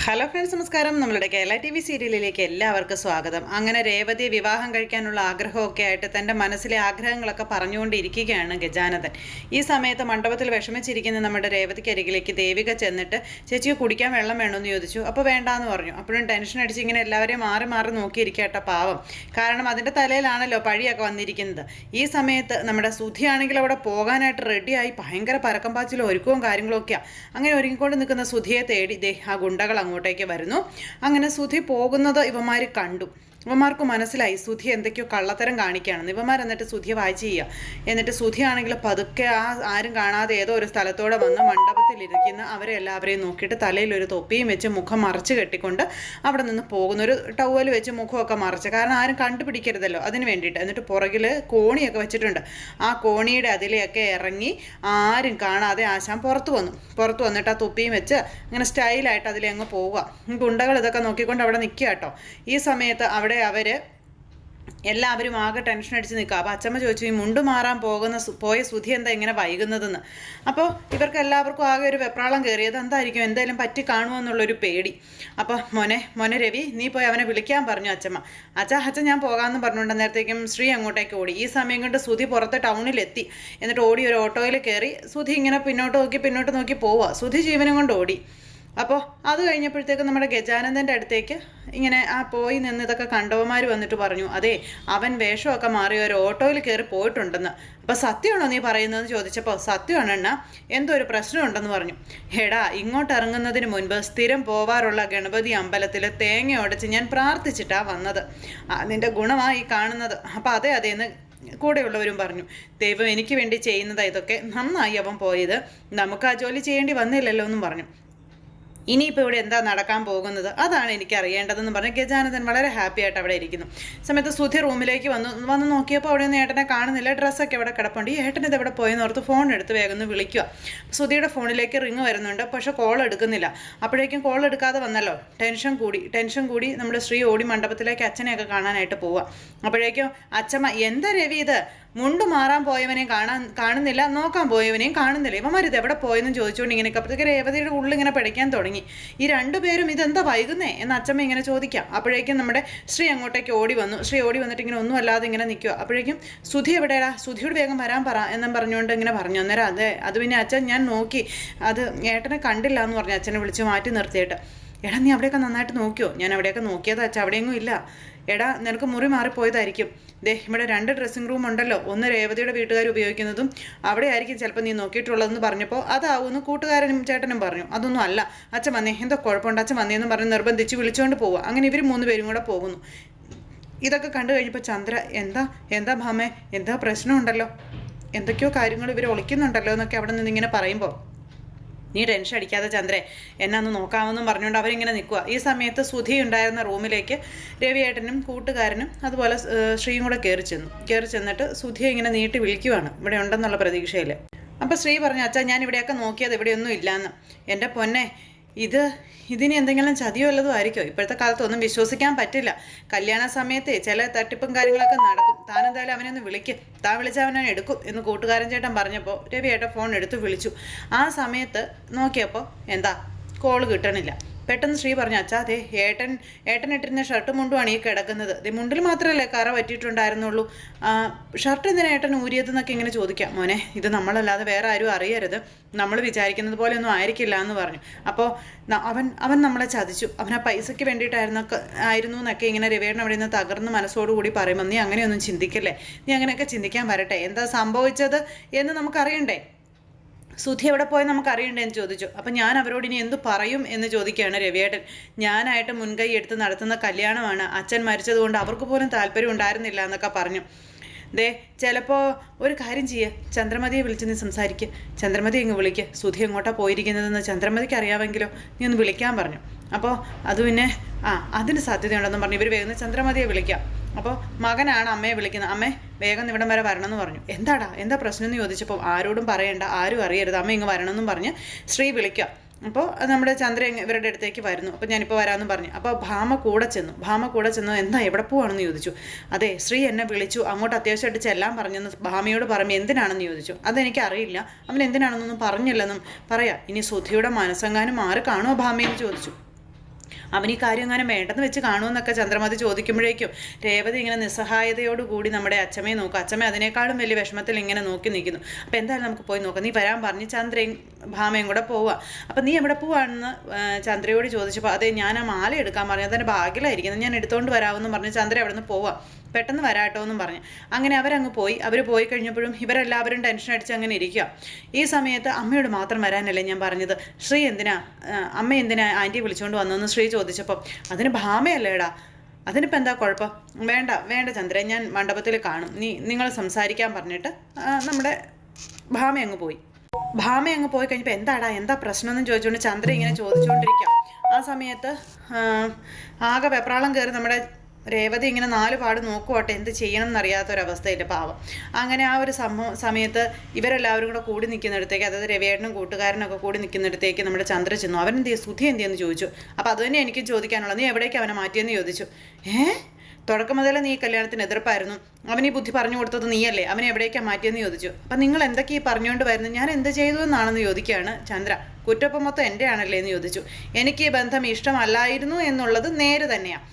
Hello friends, നമസ്കാരം. നമ്മളുടെ Kerala TV സീരിയലിലേക്ക് എല്ലാവർക്കും സ്വാഗതം. അങ്ങനെ രേവതി വിവാഹം കഴിക്കാനുള്ള ആഗ്രഹമൊക്കെ ആയിട്ട് തൻ്റെ മനസ്സിലെ ആഗ്രഹങ്ങളൊക്കെ പറഞ്ഞുകൊണ്ടിരിക്കുകയാണ് ഗജാനന്ദൻ. ഈ സമയത്ത് മണ്ഡപത്തിൽ വിഷമിച്ചിരിക്കുന്ന നമ്മുടെ രേവതിക്ക് അരികിലേക്ക് ദേവിക ചെന്നിട്ട് ചേച്ചിക്ക് കുടിക്കാൻ വെള്ളം വേണമെന്ന് ചോദിച്ചു. അപ്പോൾ വേണ്ടാന്ന് പറഞ്ഞു. അപ്പോഴും ടെൻഷൻ അടിച്ച് ഇങ്ങനെ എല്ലാവരെയും മാറി മാറി നോക്കിയിരിക്കട്ടെ പാവം. കാരണം അതിൻ്റെ തലയിലാണല്ലോ പഴിയൊക്കെ വന്നിരിക്കുന്നത്. ഈ സമയത്ത് നമ്മുടെ സുധിയാണെങ്കിൽ അവിടെ പോകാനായിട്ട് റെഡിയായി ഭയങ്കര പരക്കം പാച്ചിലും ഒരുക്കവും കാര്യങ്ങളൊക്കെയാണ്. അങ്ങനെ ഒരുങ്ങിക്കൊണ്ട് നിൽക്കുന്ന സുധിയെ തേടി ആ ഗുണ്ടകൾ അങ്ങോട്ടേക്ക് വരുന്നു. അങ്ങനെ സുധി പോകുന്നത് ഇവന്മാർ കണ്ടു. ഇവന്മാർക്ക് മനസ്സിലായി സുധി എന്തൊക്കെയോ കള്ളത്തരം കാണിക്കുകയാണെന്ന്. ഇവന്മാർ എന്നിട്ട് സുധിയെ വായിച്ച് ചെയ്യുക. എന്നിട്ട് സുധിയാണെങ്കിൽ പതുക്കെ ആരും കാണാതെ ഏതോ ഒരു സ്ഥലത്തോടെ വന്ന് മണ്ഡപത്തിലിരിക്കുന്ന അവരെ എല്ലാവരെയും നോക്കിയിട്ട് തലയിൽ ഒരു തൊപ്പിയും വെച്ച് മുഖം മറച്ച് കെട്ടിക്കൊണ്ട് അവിടെ നിന്ന് പോകുന്ന ഒരു ടവൽ വെച്ച് മുഖമൊക്കെ മറച്ച്, കാരണം ആരും കണ്ടുപിടിക്കരുതല്ലോ അതിന് വേണ്ടിയിട്ട്. എന്നിട്ട് പുറകിൽ കോണിയൊക്കെ വെച്ചിട്ടുണ്ട്. ആ കോണിയുടെ അതിലെയൊക്കെ ഇറങ്ങി ആരും കാണാതെ ആശാൻ പുറത്ത് വന്നിട്ട് ആ തൊപ്പിയും വെച്ച് അങ്ങനെ സ്റ്റൈലായിട്ട് അതിലെ അങ്ങ് പോവുക. ഗുണ്ടകൾ ഇതൊക്കെ നോക്കിക്കൊണ്ട് അവിടെ നിൽക്കുക കേട്ടോ. ഈ സമയത്ത് അവിടെ എല്ലാവരും ആകെ ടെൻഷൻ അടിച്ച് നിൽക്കുക. അപ്പോൾ അച്ചമ്മ ചോദിച്ചു, ഈ മുണ്ട് മാറാൻ പോയ സുധി എന്താ ഇങ്ങനെ വൈകുന്നതെന്ന്. അപ്പോൾ ഇവർക്ക് എല്ലാവർക്കും ആകെ ഒരു വെപ്രാളം കയറിയത് എന്തായിരിക്കും, എന്തായാലും പറ്റി കാണുമോ എന്നുള്ളൊരു പേടി. അപ്പോൾ മോനെ രവി, നീ പോയി അവനെ വിളിക്കാൻ പറഞ്ഞു അച്ചമ്മ. അച്ഛൻ ഞാൻ പോകാമെന്ന് പറഞ്ഞുകൊണ്ട് നേരത്തേക്കും ശ്രീ അങ്ങോട്ടേക്ക് ഓടി. ഈ സമയം കൊണ്ട് സുധി പുറത്തെ ടൗണിലെത്തി. എന്നിട്ട് ഓടി ഒരു ഓട്ടോയിൽ കയറി. സുധി ഇങ്ങനെ പിന്നോട്ട് നോക്കി പോവുക. സുധി ജീവനും കൊണ്ട് ഓടി. അപ്പോൾ അത് കഴിഞ്ഞപ്പോഴത്തേക്ക് നമ്മുടെ ഗജാനന്ദൻ്റെ അടുത്തേക്ക് ഇങ്ങനെ പോയി നിന്ന് ഇതൊക്കെ കണ്ടവന്മാർ വന്നിട്ട് പറഞ്ഞു, അതെ അവൻ വേഷമൊക്കെ മാറി ഒരു ഓട്ടോയിൽ കയറി പോയിട്ടുണ്ടെന്ന്. അപ്പോൾ സത്യമാണോ നീ പറയുന്നതെന്ന് ചോദിച്ചപ്പോൾ സത്യമാണെണ്ണ, എന്തോ ഒരു പ്രശ്നമുണ്ടെന്ന് പറഞ്ഞു. എടാ, ഇങ്ങോട്ട് ഇറങ്ങുന്നതിന് മുൻപ് സ്ഥിരം പോവാറുള്ള ഗണപതി അമ്പലത്തിൽ തേങ്ങ ഉടച്ച് ഞാൻ പ്രാർത്ഥിച്ചിട്ടാണ് വന്നത്. അതിൻ്റെ ഗുണമായി കാണുന്നത്. അപ്പോൾ അതെ എന്ന് കൂടെയുള്ളവരും പറഞ്ഞു. ദൈവം എനിക്ക് വേണ്ടി ചെയ്യുന്നതാണ് ഇതൊക്കെ. നന്നായി അവൻ പോയത്. നമുക്ക് ആ ജോലി ചെയ്യേണ്ടി വന്നില്ലല്ലോ എന്നും പറഞ്ഞു. ഇനിയിപ്പോൾ ഇവിടെ എന്താ നടക്കാൻ പോകുന്നത്, അതാണ് എനിക്ക് അറിയേണ്ടതെന്ന് പറഞ്ഞ് ഗജാനന്ദൻ വളരെ ഹാപ്പി ആയിട്ട് അവിടെ ഇരിക്കുന്നു. സമയത്ത് സുധി റൂമിലേക്ക് വന്ന് നോക്കിയപ്പോൾ അവിടെ ഒന്നും ഏട്ടനെ കാണുന്നില്ല. ഡ്രസ്സൊക്കെ അവിടെ കിടപ്പുണ്ട്. ഈ ഏട്ടനത് എവിടെ പോയെന്ന് ഓർത്ത് ഫോൺ എടുത്ത് വേഗം ഒന്ന് വിളിക്കുക. സുധിയുടെ ഫോണിലേക്ക് റിങ് വരുന്നുണ്ട്. പക്ഷെ കോൾ എടുക്കുന്നില്ല. അപ്പോഴേക്കും കോൾ എടുക്കാതെ വന്നല്ലോ. ടെൻഷൻ കൂടി നമ്മുടെ ശ്രീ ഓടി മണ്ഡപത്തിലേക്ക് അച്ഛനെയൊക്കെ കാണാനായിട്ട് പോവുക. അപ്പോഴേക്കും അച്ഛമ്മ, എന്താ രവി ഇത്, മുണ്ട് മാറാൻ പോയവനെയും കാണുന്നില്ല, നോക്കാൻ പോയവനെയും കാണുന്നില്ല, ഇവന്മാരിത് എവിടെ പോയെന്ന് ചോദിച്ചുകൊണ്ട് ഇങ്ങനെയൊക്കെ. അപ്പോഴത്തേക്ക് രേവതിയുടെ ഉള്ളിൽ ഇങ്ങനെ പിടയ്ക്കാൻ തുടങ്ങി. ഈ രണ്ടുപേരും ഇതെന്താ വൈകുന്നേ എന്ന് അച്ഛമ്മ ഇങ്ങനെ ചോദിക്കാം. അപ്പോഴേക്കും നമ്മുടെ ശ്രീ അങ്ങോട്ടേക്ക് ഓടി വന്നിട്ട് ഇങ്ങനെ ഒന്നും അല്ലാതെ ഇങ്ങനെ നിൽക്കുക. അപ്പോഴേക്കും സുധി എവിടെയാടാ, സുധിയോട് വേഗം വരാൻ പറ എന്നും പറഞ്ഞുകൊണ്ട് ഇങ്ങനെ പറഞ്ഞു. അന്നേരം അത് പിന്നെ അച്ഛൻ ഞാൻ നോക്കി, അത് ഏട്ടനെ കണ്ടില്ല എന്ന് പറഞ്ഞു. അച്ഛനെ വിളിച്ച് മാറ്റി നിർത്തിയിട്ട്, എടാ നീ അവിടെയൊക്കെ നന്നായിട്ട് നോക്കിയോ? ഞാൻ അവിടെയൊക്കെ നോക്കിയതാ അച്ഛൻ, അവിടെയൊന്നും ഇല്ല. എടാ നിനക്ക് മുറി മാറിപ്പോയതായിരിക്കും. ഇവിടെ 2 ഡ്രസ്സിംഗ് റൂം ഉണ്ടല്ലോ, ഒന്ന് രേവതിയുടെ വീട്ടുകാർ ഉപയോഗിക്കുന്നതും അവിടെ ആയിരിക്കും ചിലപ്പോൾ നീ നോക്കിയിട്ടുള്ളതെന്ന് പറഞ്ഞപ്പോൾ അതാവുമെന്ന് കൂട്ടുകാരനും ചേട്ടനും പറഞ്ഞു. അതൊന്നും അല്ല, അച്ഛൻ വന്നേ, എന്തോ കുഴപ്പമുണ്ട്, അച്ഛൻ വന്നേന്ന് പറഞ്ഞ് നിർബന്ധിച്ച് വിളിച്ചുകൊണ്ട് പോവുക. അങ്ങനെ ഇവർ 3 പേരും കൂടെ പോകുന്നു. ഇതൊക്കെ കണ്ടു കഴിഞ്ഞപ്പോൾ ചന്ദ്ര, എന്താ ഭാമേ, എന്താ പ്രശ്നമുണ്ടല്ലോ, എന്തൊക്കെയോ കാര്യങ്ങൾ ഇവർ ഒളിക്കുന്നുണ്ടല്ലോ എന്നൊക്കെ അവിടെ നിന്ന് ഇങ്ങനെ പറയുമ്പോൾ, നീ ടെൻഷൻ അടിക്കാതെ ചന്ദ്രേ, എന്നെ ഒന്ന് നോക്കാമെന്നും പറഞ്ഞുകൊണ്ട് അവരിങ്ങനെ നിൽക്കുക. ഈ സമയത്ത് സുധി ഉണ്ടായിരുന്ന റൂമിലേക്ക് രവിയേട്ടനും കൂട്ടുകാരനും അതുപോലെ ശ്രീയും കൂടെ കയറി ചെന്നിട്ട് സുധിയെ ഇങ്ങനെ നീട്ടി വിളിക്കുവാണ് ഇവിടെ ഉണ്ടെന്നുള്ള പ്രതീക്ഷയിൽ. അപ്പോൾ ശ്രീ പറഞ്ഞു, അച്ഛാ ഞാൻ ഇവിടെയൊക്കെ നോക്കിയത് ഇവിടെയൊന്നും ഇല്ലയെന്ന്. എൻ്റെ പൊന്നെ, ഇതിന് എന്തെങ്കിലും ചതിയോ വല്ലതും ആയിരിക്കോ? ഇപ്പോഴത്തെ കാലത്തൊന്നും വിശ്വസിക്കാൻ പറ്റില്ല. കല്യാണ സമയത്ത് ചില തട്ടിപ്പും കാര്യങ്ങളൊക്കെ നടക്കും. താനെന്തായാലും അവനൊന്ന് വിളിക്കും, വിളിച്ചാൽ അവനെ എടുക്കും എന്ന് കൂട്ടുകാരൻ ചേട്ടൻ പറഞ്ഞപ്പോൾ രവിയേട്ടൻ ഫോൺ എടുത്ത് വിളിച്ചു. ആ സമയത്ത് നോക്കിയപ്പോൾ എന്താ കോള് കിട്ടണില്ല. പെട്ടെന്ന് ശ്രീ പറഞ്ഞു, അച്ഛാ അതെ ഏട്ടൻ ഇട്ടിരുന്ന ഷർട്ട് മുണ്ടുമാണ് ഈ കിടക്കുന്നത്. മുണ്ടിൽ മാത്രമല്ലേ കറ പറ്റിയിട്ടുണ്ടായിരുന്നുള്ളൂ, ഷർട്ട് എന്തിനാ ഏട്ടൻ ഊരിയതെന്നൊക്കെ ഇങ്ങനെ ചോദിക്കാം. മോനെ, ഇത് നമ്മളല്ലാതെ വേറെ ആരും അറിയരുത്, നമ്മൾ വിചാരിക്കുന്നത് പോലെയൊന്നും ആയിരിക്കില്ല എന്ന് പറഞ്ഞു. അപ്പോൾ അവൻ നമ്മളെ ചതിച്ചു, അവൻ ആ പൈസയ്ക്ക് വേണ്ടിയിട്ടായിരുന്നു എന്നൊക്കെ ഇങ്ങനെ രവിയേട്ടൻ അവിടെ നിന്ന് തകർന്ന് മനസ്സോടുകൂടി പറയുമ്പോൾ, നീ അങ്ങനെയൊന്നും ചിന്തിക്കല്ലേ, നീ അങ്ങനെയൊക്കെ ചിന്തിക്കാൻ വരട്ടെ, എന്താ സംഭവിച്ചത് എന്ന് നമുക്കറിയണ്ടേ, സുധി എവിടെ പോയി നമുക്കറിയണ്ടേ എന്ന് ചോദിച്ചു. അപ്പം ഞാൻ അവരോട് ഇനി എന്തു പറയും എന്ന് ചോദിക്കുകയാണ് രവിയേട്ടൻ. ഞാനായിട്ട് മുൻകൈ എടുത്ത് നടത്തുന്ന കല്യാണമാണ്, അച്ഛൻ മരിച്ചതുകൊണ്ട് അവർക്ക് പോലും താല്പര്യം ഉണ്ടായിരുന്നില്ല എന്നൊക്കെ പറഞ്ഞു. ചിലപ്പോൾ ഒരു കാര്യം ചെയ്യുക, ചന്ദ്രമതിയെ വിളിച്ച് നീ സംസാരിക്കുക, ചന്ദ്രമതി ഇങ്ങ് വിളിക്കുക, സുധി എങ്ങോട്ടാണ് പോയിരിക്കുന്നതെന്ന് ചന്ദ്രമതിക്ക് അറിയാമെങ്കിലോ, നീ ഒന്ന് വിളിക്കാൻ പറഞ്ഞു. അപ്പോൾ അത് പിന്നെ അതിന് സാധ്യതയുണ്ടെന്ന് പറഞ്ഞു. ഇവർ വേഗം ചന്ദ്രമതിയെ വിളിക്കാം. അപ്പോൾ മകനാണ് അമ്മയെ വിളിക്കുന്നത്. അമ്മേ വേഗം ഇവിടം വരെ വരണമെന്ന് പറഞ്ഞു. എന്താ പ്രശ്നം എന്ന് ചോദിച്ചപ്പോൾ, ആരോടും പറയണ്ട, ആരും അറിയരുത്, അമ്മ ഇങ്ങ് വരണമെന്നും പറഞ്ഞ് ശ്രീ വിളിക്കുക. അപ്പോൾ നമ്മുടെ ചന്ദ്ര ഇവരുടെ അടുത്തേക്ക് വരുന്നു. അപ്പോൾ ഞാനിപ്പോൾ വരാമെന്ന് പറഞ്ഞു. അപ്പോൾ ഭാമ കൂടെ ചെന്നു എന്താ എവിടെ പോവാണെന്ന് ചോദിച്ചു. അതെ ശ്രീ എന്നെ വിളിച്ചു, അങ്ങോട്ട് അത്യാവശ്യമായിട്ട് ചെല്ലാൻ പറഞ്ഞെന്ന് ഭാമയോട് പറയുമ്പോൾ എന്തിനാണെന്ന് ചോദിച്ചു. അതെനിക്ക് അറിയില്ല, അവൻ എന്തിനാണെന്നൊന്നും പറഞ്ഞില്ലെന്നും പറയാം. ഇനി സുധിയുടെ മനസ്സെങ്ങാനും മാറി കാണുമോ ഭാമയെന്ന് ചോദിച്ചു. അവൻ ഈ കാര്യം അങ്ങനെ വേണ്ടെന്ന് വെച്ച് കാണുമെന്നൊക്കെ ചന്ദ്രമതി ചോദിക്കുമ്പോഴേക്കും രേവതി ഇങ്ങനെ നിസ്സഹായതയോടുകൂടി നമ്മുടെ അച്ഛമ്മയെ നോക്കും. അച്ഛമ്മ അതിനേക്കാളും വലിയ വിഷമത്തിൽ ഇങ്ങനെ നോക്കി നിൽക്കുന്നു. അപ്പോൾ എന്തായാലും നമുക്ക് പോയി നോക്കാം, നീ വരാൻ പറഞ്ഞ് ചന്ദ്രയും ഭാമയും കൂടെ പോവുക. അപ്പം നീ എവിടെ പോവാണെന്ന് ചന്ദ്രയോട് ചോദിച്ചപ്പോൾ അതെ ഞാൻ ആ മാല എടുക്കാൻ പറഞ്ഞു, അതെൻ്റെ ബാഗിലായിരിക്കുന്നത്, ഞാൻ എടുത്തുകൊണ്ട് വരാമെന്നും പറഞ്ഞ് ചന്ദ്ര അവിടെ നിന്ന് പോവാം, പെട്ടെന്ന് വരാട്ടോ എന്നും പറഞ്ഞു. അങ്ങനെ അവരങ്ങ് പോയി. അവർ പോയി കഴിഞ്ഞപ്പോഴും ഇവരെല്ലാവരും ടെൻഷൻ അടിച്ച് അങ്ങനെ ഇരിക്കുക. ഈ സമയത്ത് അമ്മയോട് മാത്രം വരാനല്ലേ ഞാൻ പറഞ്ഞത്, ശ്രീ എന്തിനാ അമ്മ എന്തിനാ ആൻറ്റിയെ വിളിച്ചുകൊണ്ട് വന്നതെന്ന് ശ്രീ ചോദിച്ചപ്പോൾ അതിന് ഭാമയല്ലേടാ, അതിനിപ്പോൾ എന്താ കുഴപ്പം, വേണ്ട വേണ്ട ചന്ദ്ര, ഞാൻ മണ്ഡപത്തിൽ കാണും, നിങ്ങൾ സംസാരിക്കാൻ പറഞ്ഞിട്ട് നമ്മുടെ ഭാമ അങ്ങ് പോയി. ഭാമ അങ്ങ് പോയി കഴിഞ്ഞപ്പോൾ എന്താ പ്രശ്നമെന്ന് ചോദിച്ചുകൊണ്ട് ചന്ദ്ര ഇങ്ങനെ ചോദിച്ചുകൊണ്ടിരിക്കാം. ആ സമയത്ത് ആകെ വെപ്രാളം കയറി നമ്മുടെ രേവതി ഇങ്ങനെ നാല് പാട് നോക്കുവാട്ടെ, എന്ത് ചെയ്യണം എന്നറിയാത്തൊരവസ്ഥയിൽ പാവം. അങ്ങനെ ആ ഒരു സമയത്ത് ഇവരെല്ലാവരും കൂടെ കൂടി നിൽക്കുന്നിടത്തേക്ക്, അതായത് രവിയേട്ടനും കൂട്ടുകാരനൊക്കെ കൂടി നിൽക്കുന്നിടത്തേക്ക് നമ്മുടെ ചന്ദ്ര ചെന്നു. അവനെന്ത് ചെയ്യും, സുധി എന്തിയെന്ന് ചോദിച്ചു. അപ്പോൾ അത് തന്നെ എനിക്കും ചോദിക്കാനുള്ളത്, നീ എവിടേക്ക് അവനെ മാറ്റിയെന്ന് ചോദിച്ചു. തുടക്കം മുതലേ നീ കല്യാണത്തിന് എതിർപ്പായിരുന്നു, അവനീ ബുദ്ധി പറഞ്ഞു കൊടുത്തത് നീയല്ലേ, അവനെ എവിടേക്കാണ് മാറ്റിയെന്ന് ചോദിച്ചു. അപ്പം നിങ്ങൾ എന്തൊക്കെയാ പറഞ്ഞുകൊണ്ട് വരുന്നത്, ഞാൻ എന്ത് ചെയ്തു എന്നാണെന്ന് ചോദിക്കുകയാണ് ചന്ദ്ര. കുറ്റപ്പം മൊത്തം എൻ്റെ ആണല്ലേ എന്ന് ചോദിച്ചു. എനിക്ക് ഈ ബന്ധം ഇഷ്ടമല്ലായിരുന്നു എന്നുള്ളത് നേര് തന്നെയാണ്,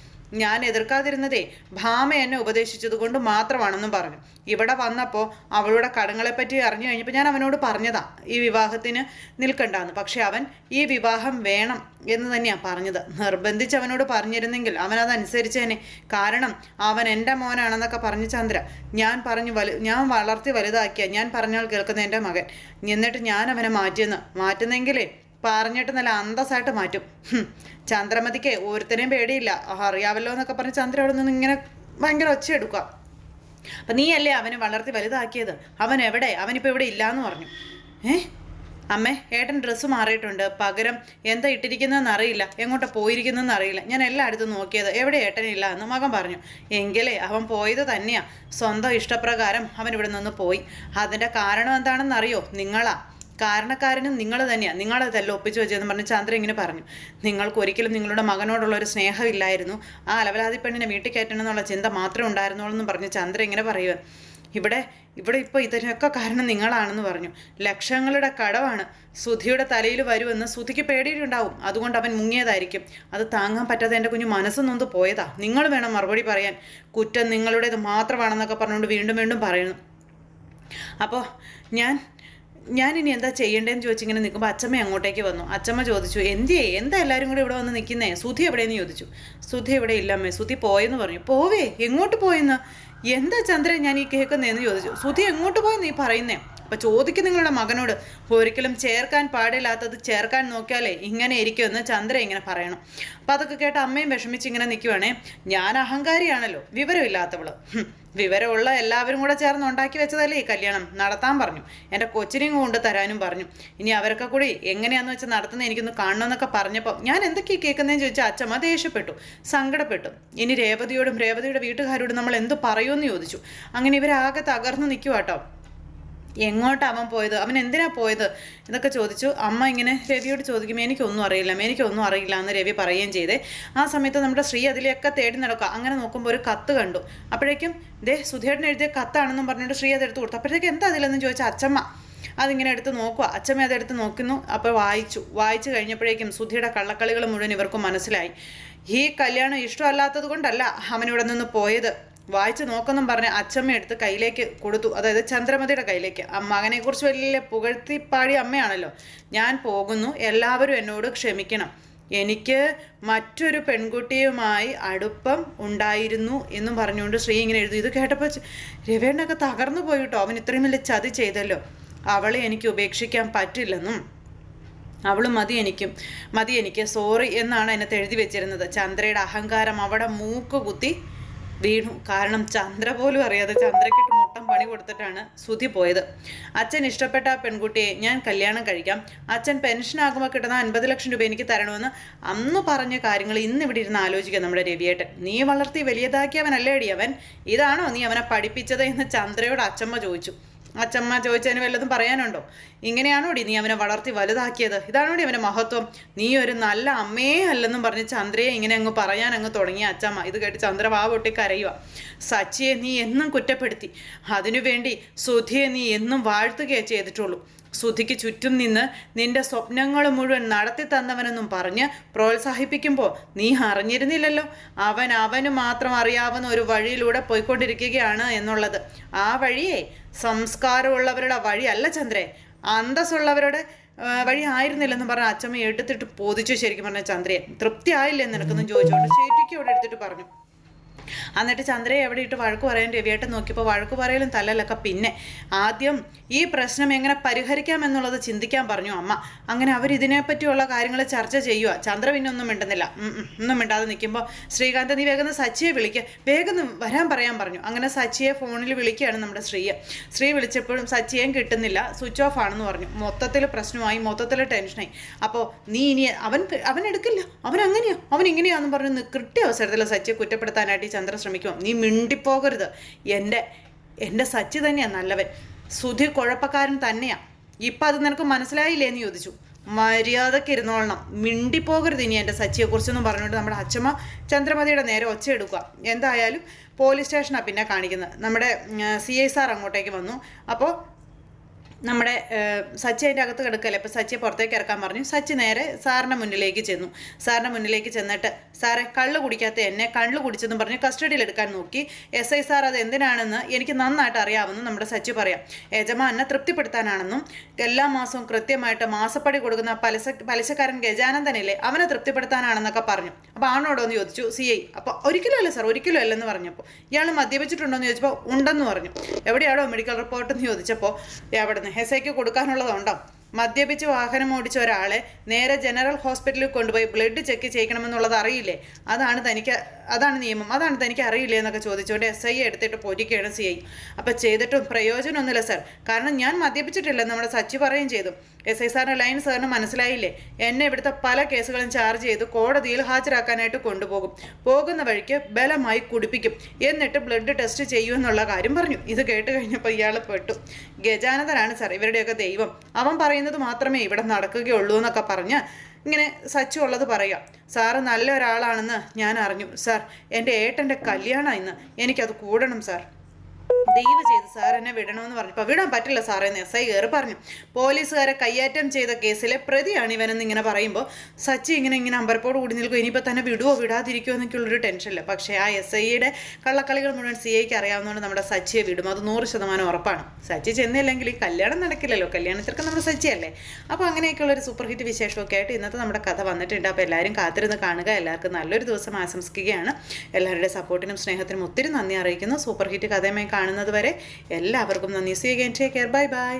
ഞാൻ എതിർക്കാതിരുന്നതേ ഭാമ എന്നെ ഉപദേശിച്ചത് കൊണ്ട് മാത്രമാണെന്നും പറഞ്ഞു. ഇവിടെ വന്നപ്പോൾ അവളുടെ കടങ്ങളെപ്പറ്റി അറിഞ്ഞു കഴിഞ്ഞപ്പോൾ ഞാൻ അവനോട് പറഞ്ഞതാ ഈ വിവാഹത്തിന് നിൽക്കണ്ടെന്ന്. പക്ഷെ അവൻ ഈ വിവാഹം വേണം എന്ന് തന്നെയാണ് പറഞ്ഞത്. നിർബന്ധിച്ച് അവനോട് പറഞ്ഞിരുന്നെങ്കിൽ അവനതനുസരിച്ചേനെ. കാരണം അവൻ എൻ്റെ മോനാണെന്നൊക്കെ പറഞ്ഞു ചന്ദ്ര. ഞാൻ വളർത്തി വലുതാക്കിയ, ഞാൻ പറഞ്ഞാൽ കേൾക്കുന്ന എൻ്റെ മകൻ, എന്നിട്ട് ഞാൻ അവനെ മാറ്റുന്നെങ്കിലേ പറഞ്ഞിട്ട് നല്ല അന്തസ്സായിട്ട് മാറ്റും. ചന്ദ്രമതിക്ക് ഒരുത്തനെയും പേടിയില്ല, അറിയാവല്ലോ എന്നൊക്കെ പറഞ്ഞ് ചന്ദ്ര അവിടെ നിന്ന് ഇങ്ങനെ ഭയങ്കര ഒച്ചയെടുക്കുക. അപ്പം നീയല്ലേ അവനെ വളർത്തി വലുതാക്കിയത്, അവൻ എവിടെ, അവനിപ്പോൾ ഇവിടെ ഇല്ലയെന്ന് പറഞ്ഞു. അമ്മേ ഏട്ടൻ ഡ്രസ്സ് മാറിയിട്ടുണ്ട്, പകരം എന്താ ഇട്ടിരിക്കുന്നതെന്ന് അറിയില്ല, എങ്ങോട്ടാ പോയിരിക്കുന്നതെന്ന് അറിയില്ല, ഞാൻ എല്ലായിടത്തും നോക്കിയത്, എവിടെ ഏട്ടനില്ല എന്ന് മകൻ പറഞ്ഞു. എങ്കിലേ അവൻ പോയത് തന്നെയാ, സ്വന്തം ഇഷ്ടപ്രകാരം അവൻ ഇവിടെ നിന്ന് പോയി. അതിൻ്റെ കാരണം എന്താണെന്നറിയോ, നിങ്ങളാ കാരണക്കാരനും നിങ്ങൾ തന്നെയാണ്, നിങ്ങളതെല്ലാം ഒപ്പിച്ചു വെച്ചതെന്ന് പറഞ്ഞ് ചന്ദ്ര ഇങ്ങനെ പറഞ്ഞു. നിങ്ങൾക്ക് ഒരിക്കലും നിങ്ങളുടെ മകനോടുള്ള ഒരു സ്നേഹമില്ലായിരുന്നു, ആ അലവലാതി പെണ്ണിനെ വീട്ടിൽ കയറ്റണം എന്നുള്ള ചിന്ത മാത്രമേ ഉണ്ടായിരുന്നുള്ളൂ എന്നും പറഞ്ഞ് ചന്ദ്ര ഇങ്ങനെ പറയുക. ഇവിടെ ഇപ്പോൾ ഇതിനൊക്കെ കാരണം നിങ്ങളാണെന്ന് പറഞ്ഞു. ലക്ഷങ്ങളുടെ കടമാണ് സുധിയുടെ തലയിൽ വരുമെന്ന് സുധിക്ക് പേടിയിട്ടുണ്ടാവും, അതുകൊണ്ട് അവൻ മുങ്ങിയതായിരിക്കും. അത് താങ്ങാൻ പറ്റാതെ എൻ്റെ കുഞ്ഞു മനസ്സ് നൊന്ത് പോയതാ, നിങ്ങൾ വേണം മറുപടി പറയാൻ, കുറ്റം നിങ്ങളുടേത് മാത്രമാണെന്നൊക്കെ പറഞ്ഞുകൊണ്ട് വീണ്ടും വീണ്ടും പറയുന്നു. അപ്പോൾ ഞാനിനി എന്താ ചെയ്യേണ്ടതെന്ന് ചോദിച്ചിങ്ങനെ നിൽക്കുമ്പോൾ അച്ഛമ്മ അങ്ങോട്ടേക്ക് വന്നു. അച്ഛമ്മ ചോദിച്ചു, എന്താ എല്ലാവരും കൂടെ ഇവിടെ വന്ന് നിൽക്കുന്നേ, സുധി എവിടെയെന്ന് ചോദിച്ചു. സുധി ഇവിടെ ഇല്ലമ്മേ, സുധി പോയെന്ന് പറഞ്ഞു. പോവേ, എങ്ങോട്ട് പോയെന്ന്, എന്താ ചന്ദ്രൻ ഞാൻ ഈ കേൾക്കുന്നതെന്ന് ചോദിച്ചു. സുധി എങ്ങോട്ട് പോയെന്ന് നീ പറയുന്നേ, അപ്പം ചോദിക്കും നിങ്ങളുടെ മകനോട്, ഒരിക്കലും ചേർക്കാൻ പാടില്ലാത്തത് ചേർക്കാൻ നോക്കിയാലേ ഇങ്ങനെ ഇരിക്കുമെന്ന് ചന്ദ്ര ഇങ്ങനെ പറയണം. അപ്പം അതൊക്കെ കേട്ട് അമ്മയും വിഷമിച്ച് ഇങ്ങനെ നിൽക്കുവാണേ. ഞാൻ അഹങ്കാരിയാണല്ലോ, വിവരമില്ലാത്തവള്, വിവരമുള്ള എല്ലാവരും കൂടെ ചേർന്ന് ഉണ്ടാക്കി വെച്ചതല്ലേ ഈ കല്യാണം, നടത്താൻ പറഞ്ഞു, എൻ്റെ കൊച്ചിനെയും കൊണ്ട് തരാനും പറഞ്ഞു. ഇനി അവരൊക്കെ കൂടി എങ്ങനെയാണെന്ന് വെച്ചാൽ നടത്തുന്നത് എനിക്കൊന്ന് കാണണമെന്നൊക്കെ പറഞ്ഞപ്പോൾ ഞാൻ എന്തൊക്കെയാണ് കേൾക്കുന്നതെന്ന് ചോദിച്ചാൽ അച്ഛമ്മ ദേഷ്യപ്പെട്ടു, സങ്കടപ്പെട്ടു. ഇനി രേവതിയോടും രേവതിയുടെ വീട്ടുകാരോടും നമ്മൾ എന്ത് പറയുമെന്ന് ചോദിച്ചു. അങ്ങനെ ഇവരാകെ തകർന്ന് നിൽക്കുക കേട്ടോ. എങ്ങോട്ടാണ് അവൻ പോയത്, അവൻ എന്തിനാ പോയത് എന്നൊക്കെ ചോദിച്ചു. അമ്മ ഇങ്ങനെ രവിയോട് ചോദിക്കുമ്പോൾ എനിക്കൊന്നും അറിയില്ല എന്ന് രവി പറയുകയും ചെയ്തേ. ആ സമയത്ത് നമ്മുടെ ശ്രീ അതിലെയൊക്കെ തേടി നടക്കുക. അങ്ങനെ നോക്കുമ്പോൾ ഒരു കത്ത് കണ്ടു. അപ്പോഴേക്കും സുധേട്ടൻ എഴുതിയ കത്താണെന്നും പറഞ്ഞിട്ട് ശ്രീ അതെടുത്ത് കൊടുത്തു. അപ്പോഴത്തേക്ക് എന്താ അതിലെന്ന് ചോദിച്ചാൽ അച്ഛമ്മ അതിങ്ങനെ എടുത്ത് നോക്കുക. അച്ഛമ്മ അതെടുത്ത് നോക്കുന്നു. അപ്പോൾ വായിച്ചു കഴിഞ്ഞപ്പോഴേക്കും സുധിയുടെ കള്ളക്കളികൾ മുഴുവൻ ഇവർക്കും മനസ്സിലായി. ഈ കല്യാണം ഇഷ്ടമല്ലാത്തത് കൊണ്ടല്ല അവനിവിടെ നിന്ന് പോയത്, വായിച്ച് നോക്കെന്നും പറഞ്ഞ് അച്ഛമ്മ എടുത്ത് കയ്യിലേക്ക് കൊടുത്തു, അതായത് ചന്ദ്രമതിയുടെ കയ്യിലേക്ക്. മകനെക്കുറിച്ച് വലിയ പുകഴ്ത്തിപ്പാടി അമ്മയാണല്ലോ. ഞാൻ പോകുന്നു, എല്ലാവരും എന്നോട് ക്ഷമിക്കണം, എനിക്ക് മറ്റൊരു പെൺകുട്ടിയുമായി അടുപ്പം ഉണ്ടായിരുന്നു എന്നും പറഞ്ഞുകൊണ്ട് ശ്രീ ഇങ്ങനെ എഴുതി. ഇത് കേട്ടപ്പോൾ രവേണ്ണൊക്കെ തകർന്നു പോയിട്ടോ, അവൻ ഇത്രയും വലിയ ചതി ചെയ്തല്ലോ, അവളെ എനിക്ക് ഉപേക്ഷിക്കാൻ പറ്റില്ലെന്നും അവൾ മതി എനിക്ക് സോറി എന്നാണ് അതിനകത്ത് എഴുതി വെച്ചിരുന്നത്. ചന്ദ്രയുടെ അഹങ്കാരം അവിടെ മൂക്ക് കുത്തി വീണു. കാരണം ചന്ദ്ര പോലും അറിയാതെ ചന്ദ്രക്കിട്ട് മുട്ടം പണി കൊടുത്തിട്ടാണ് സുധി പോയത്. അച്ഛൻ ഇഷ്ടപ്പെട്ട ആ പെൺകുട്ടിയെ ഞാൻ കല്യാണം കഴിക്കാം, അച്ഛൻ പെൻഷനാകുമ്പോൾ കിട്ടുന്ന 50 ലക്ഷം രൂപ എനിക്ക് തരണമെന്ന് അന്ന് പറഞ്ഞ കാര്യങ്ങൾ ഇന്ന് ഇവിടെ ഇരുന്ന് ആലോചിക്കുക നമ്മുടെ രവിയേട്ടൻ. നീ വളർത്തി വലിയതാക്കിയവനല്ലേ അടി അവൻ, ഇതാണോ നീ അവനെ പഠിപ്പിച്ചത് എന്ന് ചന്ദ്രയോട് അച്ഛമ്മ ചോദിച്ചു. അച്ഛമ്മ ചോദിച്ചതിന് വല്ലതും പറയാനുണ്ടോ? ഇങ്ങനെയാണോടി നീ അവനെ വളർത്തി വലുതാക്കിയത്, ഇതാണോടി അവൻ്റെ മഹത്വം, നീ ഒരു നല്ല അമ്മയേ അല്ലെന്നും പറഞ്ഞ് ചന്ദ്രയെ ഇങ്ങനെ അങ്ങ് പറയാൻ തുടങ്ങിയ അച്ഛമ്മ. ഇത് കേട്ട് ചന്ദ്ര വാ പൊട്ടി കരയുക. സച്ചിയെ നീ എന്നും കുറ്റപ്പെടുത്തി, അതിനുവേണ്ടി സുധിയെ നീ എന്നും വാഴ്ത്തുകയേ ചെയ്തിട്ടുള്ളൂ. സുധിക്ക് ചുറ്റും നിന്ന് നിന്റെ സ്വപ്നങ്ങൾ മുഴുവൻ നടത്തി തന്നവനെന്നും പറഞ്ഞ് പ്രോത്സാഹിപ്പിക്കുമ്പോൾ നീ അറിഞ്ഞിരുന്നില്ലല്ലോ അവന് മാത്രം അറിയാവുന്ന ഒരു വഴിയിലൂടെ പോയിക്കൊണ്ടിരിക്കുകയാണ് എന്നുള്ളത്. ആ വഴിയേ സംസ്കാരമുള്ളവരുടെ വഴിയല്ല ചന്ദ്രേ, അന്തസ്സുള്ളവരുടെ വഴി ആയിരുന്നില്ലെന്ന് പറഞ്ഞ അച്ഛമ്മ എടുത്തിട്ട് പൊതിച്ചു. ശരിക്കും പറഞ്ഞ ചന്ദ്രയെ തൃപ്തി ആയില്ലേ നിനക്കൊന്നും ചോദിച്ചുകൊണ്ട് ശരിക്കും അവിടെ എടുത്തിട്ട് പറഞ്ഞു. എന്നിട്ട് ചന്ദ്രയെ എവിടെ ഇട്ട് വഴക്ക് പറയാൻ രവിയേട്ടൻ നോക്കിയപ്പോൾ വഴക്ക് പറയലും തല്ലലൊക്കെ. പിന്നെ ആദ്യം ഈ പ്രശ്നം എങ്ങനെ പരിഹരിക്കാമെന്നുള്ളത് ചിന്തിക്കാൻ പറഞ്ഞു അമ്മ. അങ്ങനെ അവരിതിനെപ്പറ്റിയുള്ള കാര്യങ്ങൾ ചർച്ച ചെയ്യുക. ചന്ദ്ര പിന്നെ ഒന്നും മിണ്ടുന്നില്ല. ഒന്നും മിണ്ടാതെ നിൽക്കുമ്പോൾ ശ്രീകാന്ത് നീ വേഗം സച്ചിയെ വിളിക്കുക, വേഗം വരാൻ പറയാൻ പറഞ്ഞു. അങ്ങനെ സച്ചിയെ ഫോണിൽ വിളിക്കുകയാണ് നമ്മുടെ ശ്രീ വിളിച്ചപ്പോഴും സച്ചിയേയും കിട്ടുന്നില്ല, സ്വിച്ച് ഓഫ് ആണെന്ന് പറഞ്ഞു. മൊത്തത്തിൽ പ്രശ്നമായി, മൊത്തത്തിൽ ടെൻഷനായി. അപ്പോൾ നീ ഇനി അവൻ എടുക്കില്ല, അവൻ അങ്ങനെയാ അവൻ ഇങ്ങനെയാണെന്ന് പറഞ്ഞു കൃത്യ അവസരത്തിൽ സച്ചിയെ കുറ്റപ്പെടുത്താനായിട്ട് ചന്ദ്ര ശ്രമിക്കും. നീ മിണ്ടിപ്പോകരുത്, എൻ്റെ സച്ചി തന്നെയാണ് നല്ലവൻ, സുധി കുഴപ്പക്കാരൻ തന്നെയാ. ഇപ്പം അത് നിനക്ക് മനസ്സിലായില്ലേ എന്ന് ചോദിച്ചു. മര്യാദയ്ക്ക് ഇരുന്നോളണം, മിണ്ടിപ്പോകരുത് ഇനി എൻ്റെ സച്ചിയെക്കുറിച്ചൊന്നും പറഞ്ഞുകൊണ്ട് നമ്മുടെ അച്ഛമ്മ ചന്ദ്രമതിയുടെ നേരെ ഒച്ച എടുക്കുക. എന്തായാലും പോലീസ് സ്റ്റേഷനാണ് പിന്നെ കാണിക്കുന്നത്. നമ്മുടെ CI സാർ അങ്ങോട്ടേക്ക് വന്നു. അപ്പോൾ നമ്മുടെ സച്ചി അതിൻ്റെ അകത്ത് കിടക്കല്ലേ. അപ്പോൾ സച്ചിയെ പുറത്തേക്ക് ഇറക്കാൻ പറഞ്ഞു. സച്ചി നേരെ സാറിൻ്റെ മുന്നിലേക്ക് ചെന്നു. സാറിൻ്റെ മുന്നിലേക്ക് ചെന്നിട്ട് സാറെ കള്ള് കുടിക്കാത്ത എന്നെ കള്ള് കുടിച്ചെന്ന് പറഞ്ഞ് കസ്റ്റഡിയിൽ എടുക്കാൻ നോക്കി. SI സാർ അത് എന്തിനാണെന്ന് എനിക്ക് നന്നായിട്ട് അറിയാമെന്ന് നമ്മുടെ സച്ചി പറയാം. യജമാനെ തൃപ്തിപ്പെടുത്താനാണെന്നും എല്ലാ മാസവും കൃത്യമായിട്ട് മാസപ്പടി കൊടുക്കുന്ന പലിശക്കാരൻ ഗജാനന്ദനില്ലേ അവനെ തൃപ്തിപ്പെടുത്താനാണെന്നൊക്കെ പറഞ്ഞു. അപ്പോൾ ആണോടോ എന്ന് ചോദിച്ചു CI. അപ്പോൾ ഒരിക്കലും അല്ല സാർ, ഒരിക്കലും അല്ലെന്ന് പറഞ്ഞപ്പോൾ ഇയാൾ മദ്യപിച്ചിട്ടുണ്ടോ എന്ന് ചോദിച്ചപ്പോൾ ഉണ്ടെന്ന് പറഞ്ഞു. എവിടെയാണോ മെഡിക്കൽ റിപ്പോർട്ട് എന്ന് ചോദിച്ചപ്പോൾ എവിടുന്ന് SIക്ക് കൊടുക്കാനുള്ളതുണ്ടോ? മദ്യപിച്ച് വാഹനം ഓടിച്ച ഒരാളെ നേരെ ജനറൽ ഹോസ്പിറ്റലിൽ കൊണ്ടുപോയി ബ്ലഡ് ചെക്ക് ചെയ്യിക്കണമെന്നുള്ളത് അറിയില്ലേ? അതാണ് നിയമം, അതാണ് തനിക്ക് അറിയില്ലേ എന്നൊക്കെ ചോദിച്ചുകൊണ്ട് SI എടുത്തിട്ട് പൊരിക്കുകയാണ് CI. അപ്പം ചെയ്തിട്ടും പ്രയോജനമൊന്നുമില്ല സാർ, കാരണം ഞാൻ മദ്യപിച്ചിട്ടില്ല നമ്മുടെ സച്ചി പറയുകയും ചെയ്തു. SI സാറിൻ്റെ ലൈൻ സാറിന് മനസ്സിലായില്ലേ? എന്നെ ഇവിടുത്തെ പല കേസുകളും ചാർജ് ചെയ്ത് കോടതിയിൽ ഹാജരാക്കാനായിട്ട് കൊണ്ടുപോകും, പോകുന്ന വഴിക്ക് ബലമായി കുടിപ്പിക്കും, എന്നിട്ട് ബ്ലഡ് ടെസ്റ്റ് ചെയ്യുമെന്നുള്ള കാര്യം പറഞ്ഞു. ഇത് കേട്ട് കഴിഞ്ഞപ്പോൾ ഇയാൾ പെട്ടു. ഗജാനന്ദനാണ് സാർ ഇവരുടെയൊക്കെ ദൈവം, അവൻ പറയുന്നത് മാത്രമേ ഇവിടെ നടക്കുകയുള്ളൂ എന്നൊക്കെ പറഞ്ഞ് ഇങ്ങനെ സച്ചു ഉള്ളത് പറയാം. സാറ് നല്ല ഒരാളാണെന്ന് ഞാൻ അറിഞ്ഞു സാർ, എൻ്റെ ഏട്ടൻ്റെ കല്യാണം ഇന്ന്, എനിക്കത് കൂടണം സാർ, ദയവ് ചെയ്ത് സാർ എന്നെ വിടണമെന്ന് പറഞ്ഞപ്പോൾ വിടാൻ പറ്റില്ല സാറേ എന്ന് SI കയറി പറഞ്ഞു. പോലീസുകാരെ കയ്യേറ്റം ചെയ്ത കേസിലെ പ്രതിയാണ് ഇവനെന്ന് ഇങ്ങനെ പറയുമ്പോൾ സച്ചി ഇങ്ങനെ അമ്പരപ്പോട് കൂടി നിൽക്കും. ഇനിയിപ്പോൾ തന്നെ വിടുവോ വിടാതിരിക്കുമോ എന്നൊക്കെയുള്ളൊരു ടെൻഷനില്ല. പക്ഷേ ആ SIയുടെ കള്ളക്കളികൾ മുഴുവൻ CIക്ക് അറിയാവുന്നതുകൊണ്ട് നമ്മുടെ സച്ചിയെ വിടും, അത് 100% ഉറപ്പാണ്. സച്ചി ചെന്നില്ലെങ്കിൽ ഈ കല്യാണം നടക്കില്ലല്ലോ, കല്യാണത്തിற்கு നമ്മുടെ സച്ചിയല്ലേ. അപ്പോൾ അങ്ങനെയൊക്കെയുള്ളൊരു സൂപ്പർ ഹിറ്റ് വിശേഷമൊക്കെ ആയിട്ട് ഇന്നത്തെ നമ്മുടെ കഥ വന്നിട്ടുണ്ട്. അപ്പോൾ എല്ലാവരും കാത്തിരുന്ന് കാണുക. എല്ലാവർക്കും നല്ലൊരു ദിവസം ആശംസിക്കുകയാണ്. എല്ലാവരുടെ സപ്പോർട്ടിനും സ്നേഹത്തിനും ഒത്തിരി നന്ദി അറിയിക്കുന്നു. സൂപ്പർ ഹിറ്റ് കഥയുമായി കാണുന്നത് വരെ എല്ലാവർക്കും നന്ദി. See again, take care, bye by.